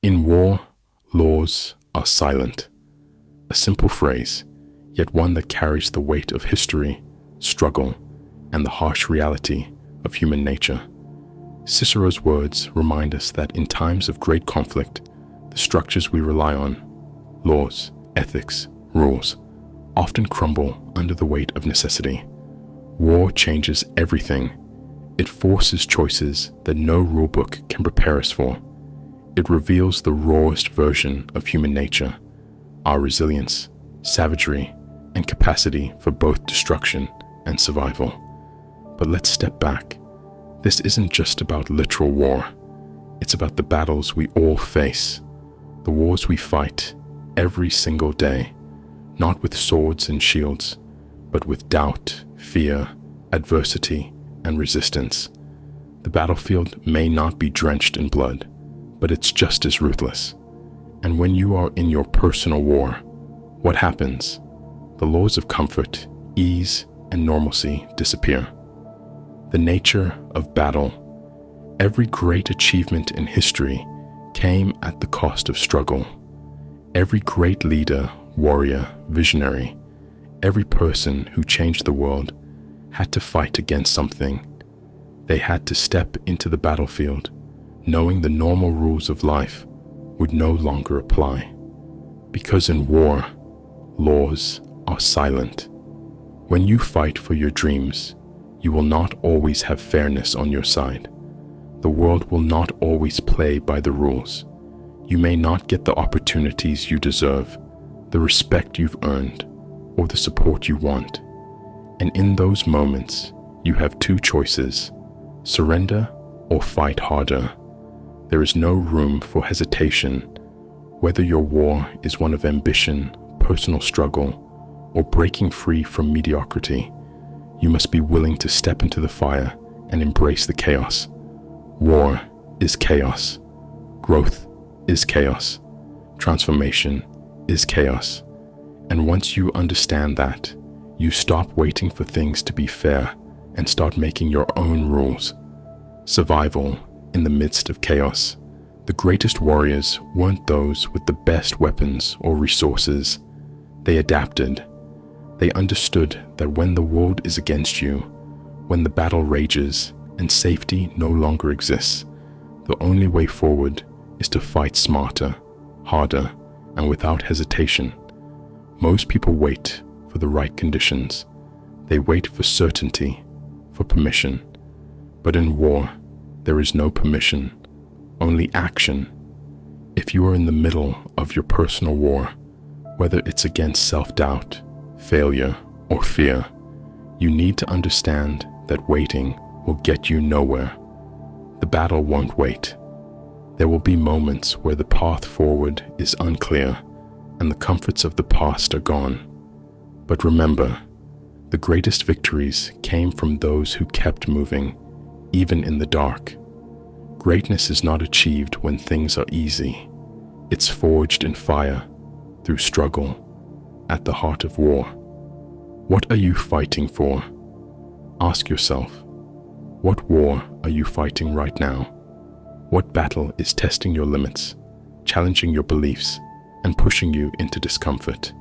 In war, laws are silent. A simple phrase, yet one that carries the weight of history, struggle, and the harsh reality of human nature. Cicero's words remind us that in times of great conflict, the structures we rely on, laws, ethics, rules, often crumble under the weight of necessity. War changes everything. It forces choices that no rulebook can prepare us for. It reveals the rawest version of human nature, our resilience, savagery, and capacity for both destruction and survival. But let's step back. This isn't just about literal war. It's about the battles we all face, the wars we fight every single day, not with swords and shields, but with doubt, fear, adversity, and resistance. The battlefield may not be drenched in blood, but it's just as ruthless. And when you are in your personal war, what happens? The laws of comfort, ease, and normalcy disappear. The nature of battle. Every great achievement in history came at the cost of struggle. Every great leader, warrior, visionary, every person who changed the world had to fight against something. They had to step into the battlefield, knowing the normal rules of life would no longer apply. Because in war, laws are silent. When you fight for your dreams, you will not always have fairness on your side. The world will not always play by the rules. You may not get the opportunities you deserve, the respect you've earned, or the support you want. And in those moments, you have two choices: surrender or fight harder. There is no room for hesitation. Whether your war is one of ambition, personal struggle, or breaking free from mediocrity, you must be willing to step into the fire and embrace the chaos. War is chaos. Growth is chaos. Transformation is chaos. And once you understand that, you stop waiting for things to be fair and start making your own rules. Survival in the midst of chaos. The greatest warriors weren't those with the best weapons or resources. They adapted. They understood that when the world is against you, when the battle rages and safety no longer exists, the only way forward is to fight smarter, harder, and without hesitation. Most people wait for the right conditions. They wait for certainty, for permission. But in war, there is no permission, only action. If you are in the middle of your personal war, whether it's against self-doubt, failure, or fear, you need to understand that waiting will get you nowhere. The battle won't wait. There will be moments where the path forward is unclear and the comforts of the past are gone. But remember, the greatest victories came from those who kept moving, even in the dark. Greatness is not achieved when things are easy. It's forged in fire, through struggle, at the heart of war. What are you fighting for? Ask yourself, what war are you fighting right now? What battle is testing your limits, challenging your beliefs, and pushing you into discomfort?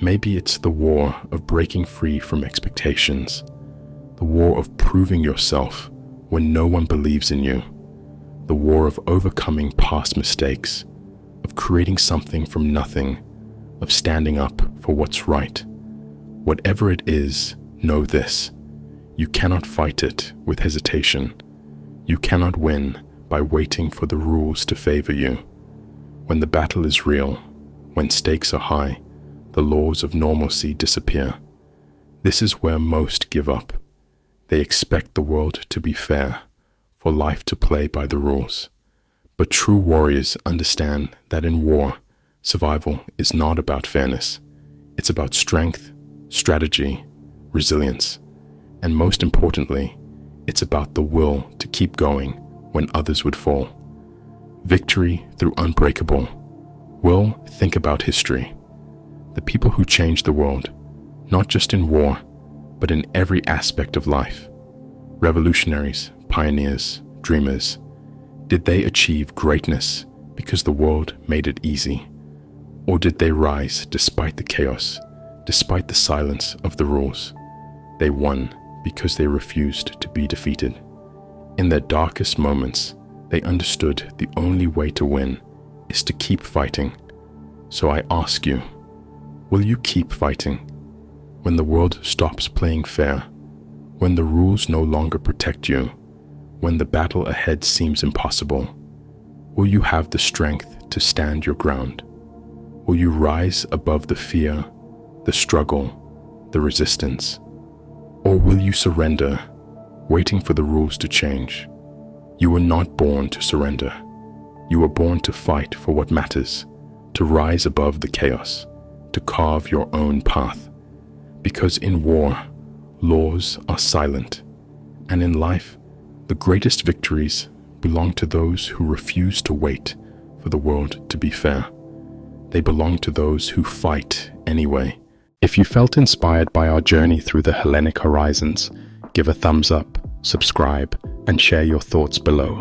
Maybe it's the war of breaking free from expectations, the war of proving yourself when no one believes in you, the war of overcoming past mistakes, of creating something from nothing, of standing up for what's right. Whatever it is, know this: you cannot fight it with hesitation. You cannot win by waiting for the rules to favor you. When the battle is real, when stakes are high, the laws of normalcy disappear. This is where most give up. They expect the world to be fair, for life to play by the rules. But true warriors understand that in war, survival is not about fairness. It's about strength, strategy, resilience, and most importantly, it's about the will to keep going when others would fall. Victory through unbreakable. Will, think about history. The people who changed the world, not just in war, but in every aspect of life. Revolutionaries, pioneers, dreamers. Did they achieve greatness because the world made it easy? Or did they rise despite the chaos, despite the silence of the rules? They won because they refused to be defeated. In their darkest moments, they understood the only way to win is to keep fighting. So I ask you, will you keep fighting? When the world stops playing fair, when the rules no longer protect you, when the battle ahead seems impossible, will you have the strength to stand your ground? Will you rise above the fear, the struggle, the resistance? Or will you surrender, waiting for the rules to change? You were not born to surrender. You were born to fight for what matters, to rise above the chaos, to carve your own path. Because in war, laws are silent, and in life, the greatest victories belong to those who refuse to wait for the world to be fair. They belong to those who fight anyway. If you felt inspired by our journey through the Hellenic horizons, give a thumbs up, subscribe, and share your thoughts below.